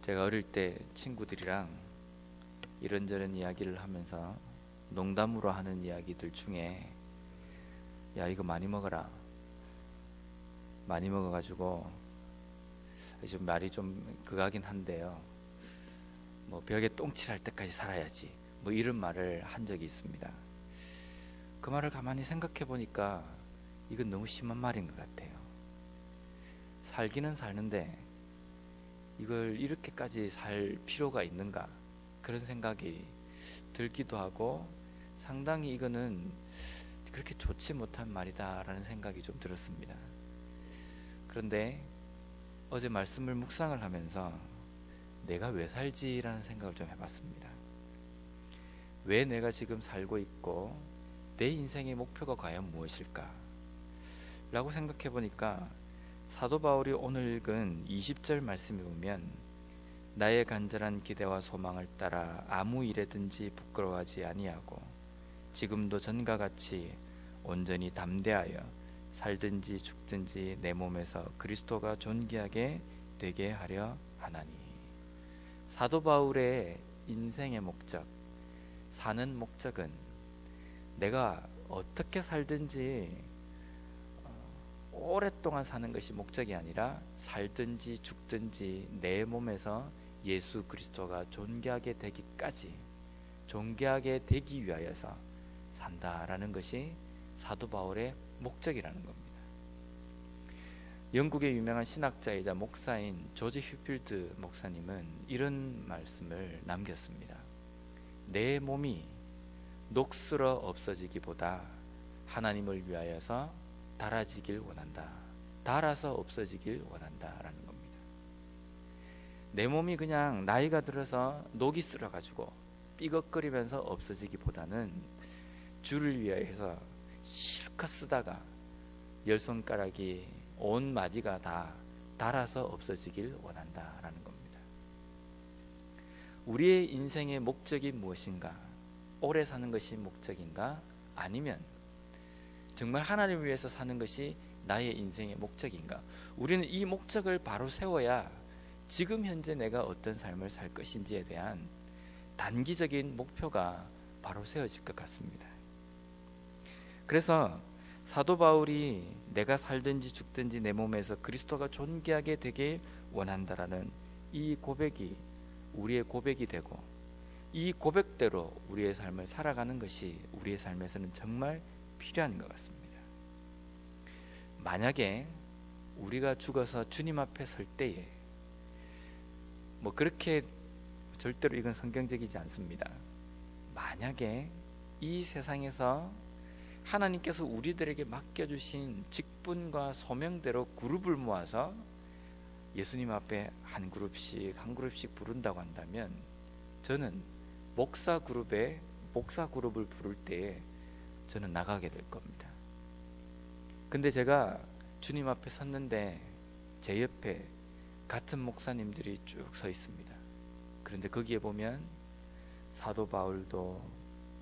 제가 어릴 때 친구들이랑 이런저런 이야기를 하면서 농담으로 하는 이야기들 중에 야 이거 많이 먹어라, 많이 먹어가지고 좀 말이 좀 그가긴 한데요, 뭐 벽에 똥칠할 때까지 살아야지, 뭐 이런 말을 한 적이 있습니다. 그 말을 가만히 생각해 보니까 이건 너무 심한 말인 것 같아요. 살기는 사는데 이걸 이렇게까지 살 필요가 있는가, 그런 생각이 들기도 하고 상당히 이거는 그렇게 좋지 못한 말이다 라는 생각이 좀 들었습니다. 그런데 어제 말씀을 묵상을 하면서 내가 왜 살지라는 생각을 좀 해봤습니다. 왜 내가 지금 살고 있고 내 인생의 목표가 과연 무엇일까 라고 생각해 보니까 사도 바울이 오늘 읽은 20절 말씀에 보면 나의 간절한 기대와 소망을 따라 아무 일에든지 부끄러워하지 아니하고 지금도 전과 같이 온전히 담대하여 살든지 죽든지 내 몸에서 그리스도가 존귀하게 되게 하려 하나니. 사도 바울의 인생의 목적, 사는 목적은 내가 어떻게 살든지 오랫동안 사는 것이 목적이 아니라 살든지 죽든지 내 몸에서 예수 그리스도가 존귀하게 되기까지, 존귀하게 되기 위하여서 산다라는 것이 사도 바울의 목적이라는 겁니다. 영국의 유명한 신학자이자 목사인 조지 휴필드 목사님은 이런 말씀을 남겼습니다. 내 몸이 녹슬어 없어지기보다 하나님을 위하여서 닳아지길 원한다, 닳아서 없어지길 원한다라는 겁니다. 내 몸이 그냥 나이가 들어서 녹이 슬어가지고 삐걱거리면서 없어지기보다는 주를 위하여서 실컷 쓰다가 열 손가락이 온 마디가 다 닳아서 없어지길 원한다라는 겁니다. 우리의 인생의 목적이 무엇인가? 오래 사는 것이 목적인가? 아니면 정말 하나님을 위해서 사는 것이 나의 인생의 목적인가? 우리는 이 목적을 바로 세워야 지금 현재 내가 어떤 삶을 살 것인지에 대한 단기적인 목표가 바로 세워질 것 같습니다. 그래서 사도 바울이 내가 살든지 죽든지 내 몸에서 그리스도가 존귀하게 되길 원한다라는 이 고백이 우리의 고백이 되고, 이 고백대로 우리의 삶을 살아가는 것이 우리의 삶에서는 정말 필요한 것 같습니다. 만약에 우리가 죽어서 주님 앞에 설 때에 뭐 그렇게 절대로 이건 성경적이지 않습니다. 만약에 이 세상에서 하나님께서 우리들에게 맡겨주신 직분과 소명대로 그룹을 모아서 예수님 앞에 한 그룹씩 부른다고 한다면 저는 목사 그룹을 부를 때에 저는 나가게 될 겁니다. 근데 제가 주님 앞에 섰는데 제 옆에 같은 목사님들이 쭉 서 있습니다. 그런데 거기에 보면 사도 바울도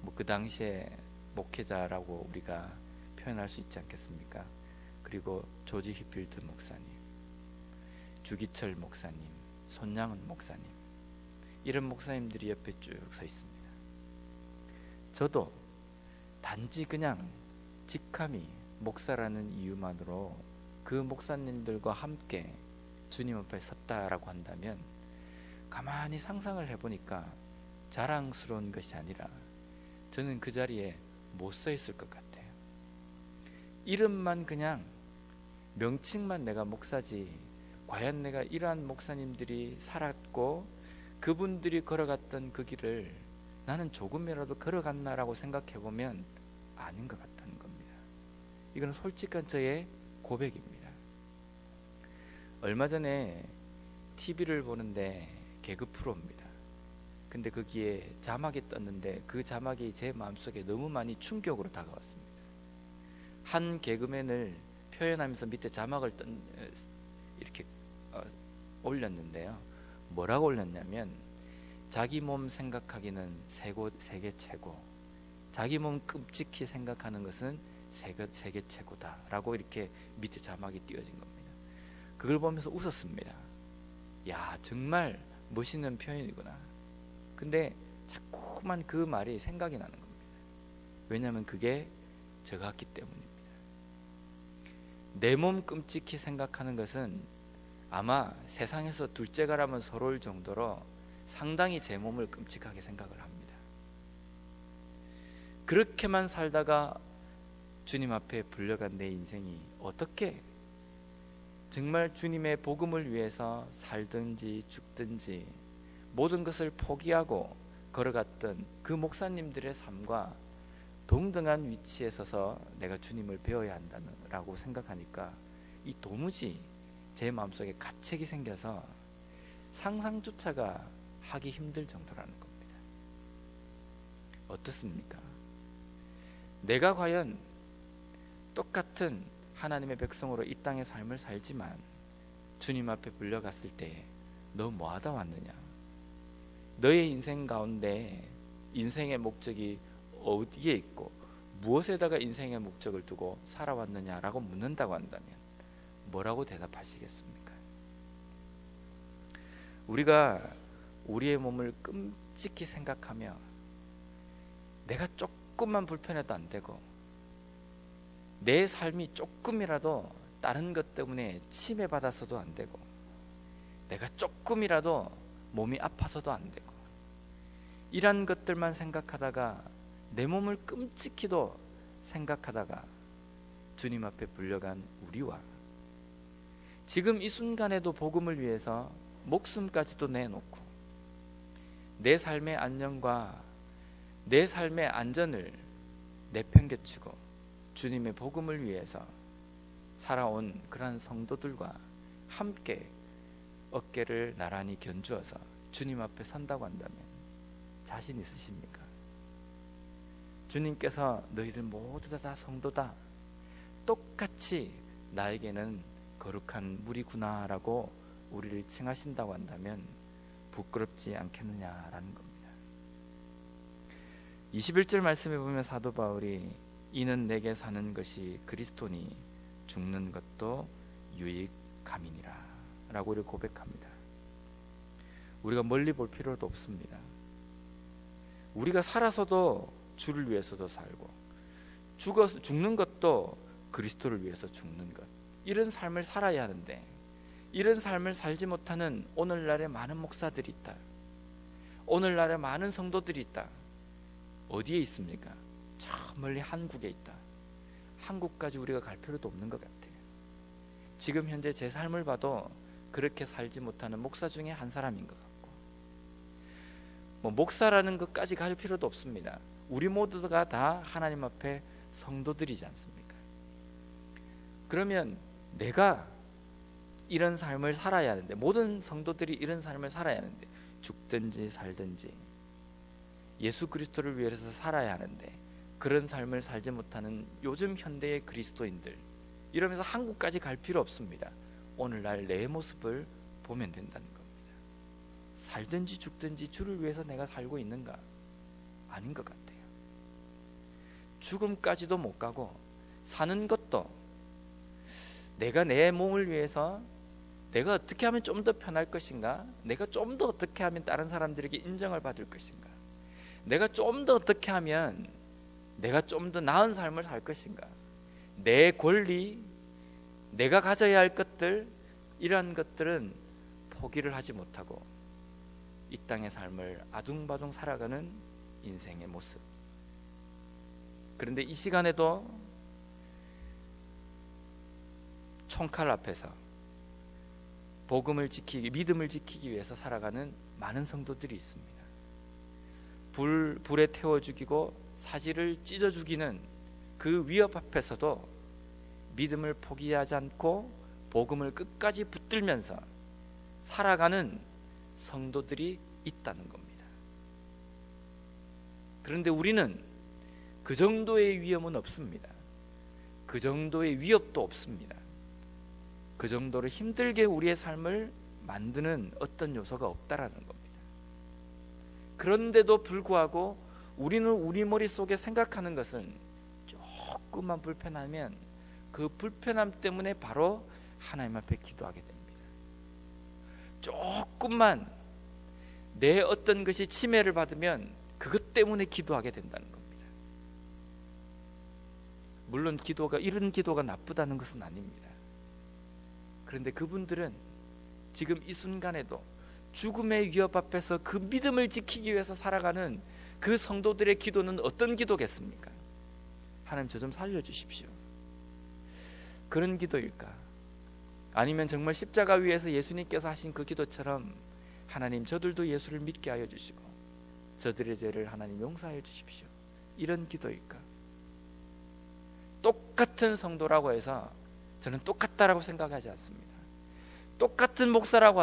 뭐 그 당시에 목회자라고 우리가 표현할 수 있지 않겠습니까? 그리고 조지 히필드 목사님, 주기철 목사님, 손양은 목사님, 이런 목사님들이 옆에 쭉 서 있습니다. 저도 단지 그냥 직함이 목사라는 이유만으로 그 목사님들과 함께 주님 앞에 섰다라고 한다면 가만히 상상을 해보니까 자랑스러운 것이 아니라 저는 그 자리에 못 서 있을 것 같아요. 이름만, 그냥 명칭만 내가 목사지, 과연 내가 이러한 목사님들이 살았고 그분들이 걸어갔던 그 길을 나는 조금이라도 걸어갔나라고 생각해보면 아닌 것 같다는 겁니다. 이건 솔직한 저의 고백입니다. 얼마 전에 TV를 보는데 개그 프로입니다. 근데 거기에 자막이 떴는데 그 자막이 제 마음속에 너무 많이 충격으로 다가왔습니다. 한 개그맨을 표현하면서 밑에 자막을 이렇게 올렸는데요. 뭐라고 올렸냐면 자기 몸 생각하기는 세계 최고, 자기 몸 끔찍히 생각하는 것은 세계 최고다 라고 이렇게 밑에 자막이 띄어진 겁니다. 그걸 보면서 웃었습니다. 야, 정말 멋있는 표현이구나. 근데 자꾸만 그 말이 생각이 나는 겁니다. 왜냐하면 그게 저 같기 때문입니다. 내 몸 끔찍히 생각하는 것은 아마 세상에서 둘째가라면 서러울 정도로 상당히 제 몸을 끔찍하게 생각을 합니다. 그렇게만 살다가 주님 앞에 불려간 내 인생이 어떻게 정말 주님의 복음을 위해서 살든지 죽든지 모든 것을 포기하고 걸어갔던 그 목사님들의 삶과 동등한 위치에 서서 내가 주님을 배워야 한다고 생각하니까 이 도무지 제 마음속에 가책이 생겨서 상상조차가 하기 힘들 정도라는 겁니다. 어떻습니까? 내가 과연 똑같은 하나님의 백성으로 이 땅의 삶을 살지만 주님 앞에 불려갔을 때 너 뭐하다 왔느냐? 너의 인생 가운데 인생의 목적이 어디에 있고 무엇에다가 인생의 목적을 두고 살아왔느냐라고 묻는다고 한다면 뭐라고 대답하시겠습니까? 우리가 우리의 몸을 끔찍히 생각하며 내가 조금만 불편해도 안 되고 내 삶이 조금이라도 다른 것 때문에 침해받아서도 안 되고 내가 조금이라도 몸이 아파서도 안 되고 이런 것들만 생각하다가 내 몸을 끔찍히도 생각하다가 주님 앞에 불려간 우리와 지금 이 순간에도 복음을 위해서 목숨까지도 내놓고 내 삶의 안녕과 내 삶의 안전을 내팽개치고 주님의 복음을 위해서 살아온 그러한 성도들과 함께 어깨를 나란히 견주어서 주님 앞에 선다고 한다면 자신 있으십니까? 주님께서 너희들 모두 다 성도다, 똑같이 나에게는 거룩한 무리구나 라고 우리를 칭하신다고 한다면 부끄럽지 않겠느냐라는 겁니다. 21절 말씀에 보면 사도 바울이 이는 내게 사는 것이 그리스도니 죽는 것도 유익함이니라 라고 우리 고백합니다. 우리가 멀리 볼 필요도 없습니다. 우리가 살아서도 주를 위해서도 살고 죽는 것도 그리스도를 위해서 죽는 것, 이런 삶을 살아야 하는데 이런 삶을 살지 못하는 오늘날의 많은 목사들이 있다. 오늘날의 많은 성도들이 있다. 어디에 있습니까? 저 멀리 한국에 있다. 한국까지 우리가 갈 필요도 없는 것 같아요. 지금 현재 제 삶을 봐도 그렇게 살지 못하는 목사 중에 한 사람인 것 같고, 목사라는 것까지 갈 필요도 없습니다. 우리 모두가 다 하나님 앞에 성도들이지 않습니까? 그러면 내가 이런 삶을 살아야 하는데, 모든 성도들이 이런 삶을 살아야 하는데, 죽든지 살든지 예수 그리스도를 위해서 살아야 하는데 그런 삶을 살지 못하는 요즘 현대의 그리스도인들, 이러면서 한국까지 갈 필요 없습니다. 오늘날 내 모습을 보면 된다는 겁니다. 살든지 죽든지 주를 위해서 내가 살고 있는가? 아닌 것 같아요. 죽음까지도 못 가고 사는 것도 내가 내 몸을 위해서 내가 어떻게 하면 좀 더 편할 것인가? 내가 좀 더 어떻게 하면 다른 사람들에게 인정을 받을 것인가? 내가 좀 더 어떻게 하면 내가 좀 더 나은 삶을 살 것인가? 내 권리, 내가 가져야 할 것들, 이러한 것들은 포기를 하지 못하고 이 땅의 삶을 아둥바둥 살아가는 인생의 모습. 그런데 이 시간에도 총칼 앞에서 복음을 지키기, 믿음을 지키기 위해서 살아가는 많은 성도들이 있습니다. 불에 태워 죽이고 사지를 찢어 죽이는 그 위협 앞에서도 믿음을 포기하지 않고 복음을 끝까지 붙들면서 살아가는 성도들이 있다는 겁니다. 그런데 우리는 그 정도의 위험은 없습니다. 그 정도의 위협도 없습니다. 그 정도로 힘들게 우리의 삶을 만드는 어떤 요소가 없다라는 겁니다. 그런데도 불구하고 우리는 우리 머릿속에 생각하는 것은 조금만 불편하면 그 불편함 때문에 바로 하나님 앞에 기도하게 됩니다. 조금만 내 어떤 것이 침해를 받으면 그것 때문에 기도하게 된다는 겁니다. 물론 이런 기도가 나쁘다는 것은 아닙니다. 그런데 그분들은 지금 이 순간에도 죽음의 위협 앞에서 그 믿음을 지키기 위해서 살아가는 그 성도들의 기도는 어떤 기도겠습니까? 하나님, 저 좀 살려주십시오. 그런 기도일까? 아니면 정말 십자가 위에서 예수님께서 하신 그 기도처럼 하나님, 저들도 예수를 믿게 하여 주시고 저들의 죄를 하나님 용서하여 주십시오, 이런 기도일까? 똑같은 성도라고 해서 저는 똑같다라고 생각하지 않습니다. 똑같은 목사라고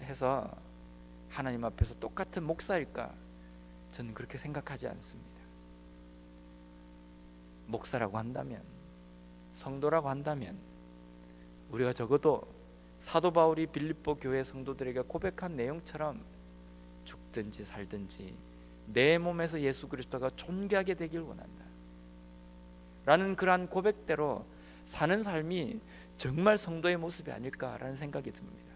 해서 하나님 앞에서 똑같은 목사일까? 저는 그렇게 생각하지 않습니다. 목사라고 한다면, 성도라고 한다면 우리가 적어도 사도 바울이 빌립보 교회 성도들에게 고백한 내용처럼 죽든지 살든지 내 몸에서 예수 그리스도가 존귀하게 되길 원한다 라는 그러한 고백대로 사는 삶이 정말 성도의 모습이 아닐까라는 생각이 듭니다.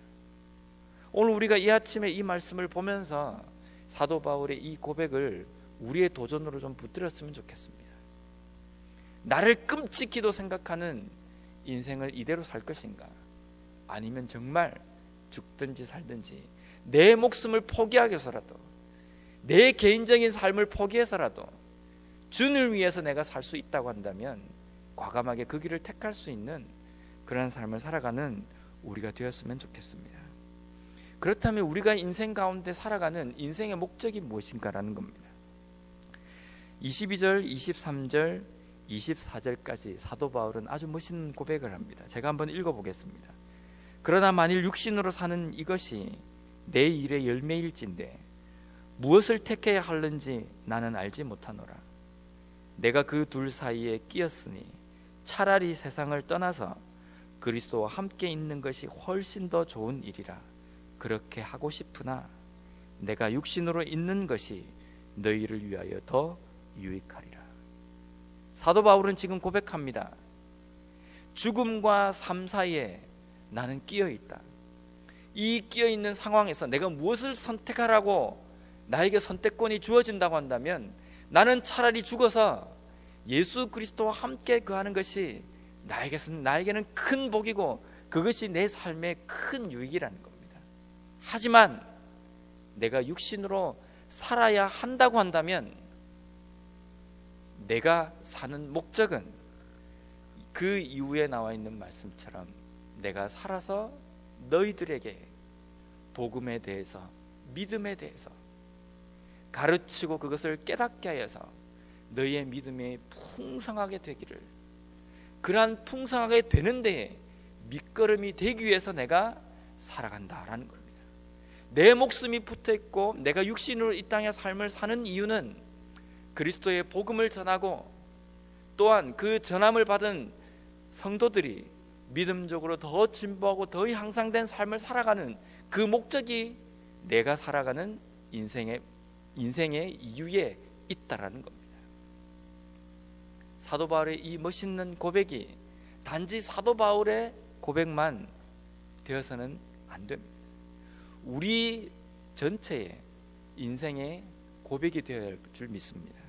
오늘 우리가 이 아침에 이 말씀을 보면서 사도 바울의 이 고백을 우리의 도전으로 좀 붙들었으면 좋겠습니다. 나를 끔찍히도 생각하는 인생을 이대로 살 것인가? 아니면 정말 죽든지 살든지 내 목숨을 포기하게서라도, 내 개인적인 삶을 포기해서라도 주를 위해서 내가 살 수 있다고 한다면 과감하게 그 길을 택할 수 있는 그런 삶을 살아가는 우리가 되었으면 좋겠습니다. 그렇다면 우리가 인생 가운데 살아가는 인생의 목적이 무엇인가라는 겁니다. 22절, 23절, 24절까지 사도 바울은 아주 멋있는 고백을 합니다. 제가 한번 읽어보겠습니다. 그러나 만일 육신으로 사는 이것이 내 일의 열매일진데 무엇을 택해야 하는지 나는 알지 못하노라. 내가 그 둘 사이에 끼었으니 차라리 세상을 떠나서 그리스도와 함께 있는 것이 훨씬 더 좋은 일이라 그렇게 하고 싶으나 내가 육신으로 있는 것이 너희를 위하여 더 유익하리라. 사도 바울은 지금 고백합니다. 죽음과 삶 사이에 나는 끼어 있다. 이 끼어 있는 상황에서 내가 무엇을 선택하라고 나에게 선택권이 주어진다고 한다면 나는 차라리 죽어서 예수 그리스도와 함께 거하는 것이 나에게는 큰 복이고 그것이 내 삶의 큰 유익이라는 겁니다. 하지만 내가 육신으로 살아야 한다고 한다면 내가 사는 목적은 그 이후에 나와 있는 말씀처럼 내가 살아서 너희들에게 복음에 대해서, 믿음에 대해서 가르치고 그것을 깨닫게 하여서 너희의 믿음이 풍성하게 되기를, 그러한 풍성하게 되는 데에 밑거름이 되기 위해서 내가 살아간다라는 겁니다. 내 목숨이 붙어있고 내가 육신으로 이 땅의 삶을 사는 이유는 그리스도의 복음을 전하고 또한 그 전함을 받은 성도들이 믿음적으로 더 진보하고 더 향상된 삶을 살아가는 그 목적이 내가 살아가는 인생의 이유에 있다라는 겁니다. 사도 바울의 이 멋있는 고백이 단지 사도 바울의 고백만 되어서는 안 됩니다. 우리 전체의 인생의 고백이 되어야 할 줄 믿습니다.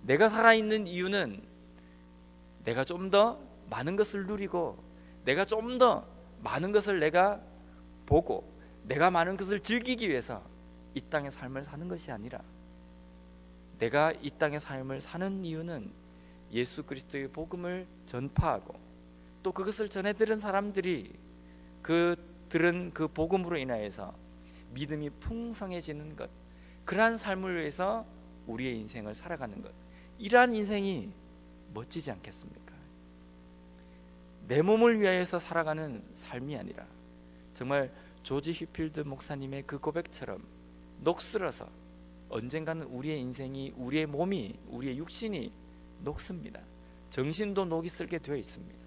내가 살아있는 이유는 내가 좀 더 많은 것을 누리고 내가 좀 더 많은 것을 내가 보고 내가 많은 것을 즐기기 위해서 이 땅의 삶을 사는 것이 아니라 내가 이 땅의 삶을 사는 이유는 예수 그리스도의 복음을 전파하고 또 그것을 전해 들은 사람들이 들은 그 복음으로 인하여서 믿음이 풍성해지는 것, 그러한 삶을 위해서 우리의 인생을 살아가는 것, 이러한 인생이 멋지지 않겠습니까? 내 몸을 위하여서 살아가는 삶이 아니라 정말 조지 휘필드 목사님의 그 고백처럼 녹슬어서 언젠가는 우리의 인생이, 우리의 몸이, 우리의 육신이 녹습니다. 정신도 녹이 슬게 되어 있습니다.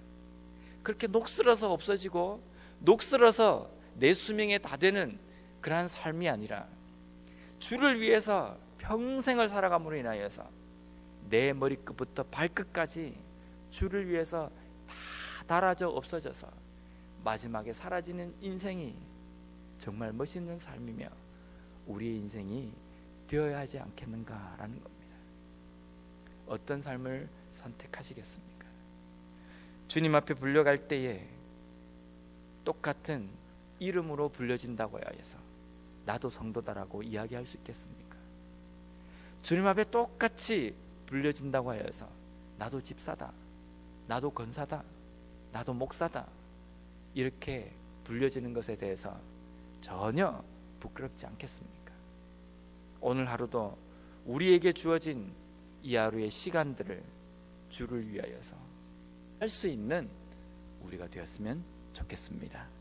그렇게 녹슬어서 없어지고 녹슬어서 내 수명에 다 되는 그러한 삶이 아니라 주를 위해서 평생을 살아감으로 인하여서 내 머리끝부터 발끝까지 주를 위해서 다 달아져 없어져서 마지막에 사라지는 인생이 정말 멋있는 삶이며 우리의 인생이 되어야 하지 않겠는가라는 겁니다. 어떤 삶을 선택하시겠습니까? 주님 앞에 불려갈 때에 똑같은 이름으로 불려진다고 해서 나도 성도다라고 이야기할 수 있겠습니까? 주님 앞에 똑같이 불려진다고 하여서 나도 집사다, 나도 권사다, 나도 목사다 이렇게 불려지는 것에 대해서 전혀 부끄럽지 않겠습니까? 오늘 하루도 우리에게 주어진 이 하루의 시간들을 주를 위하여서 할 수 있는 우리가 되었으면 좋겠습니다.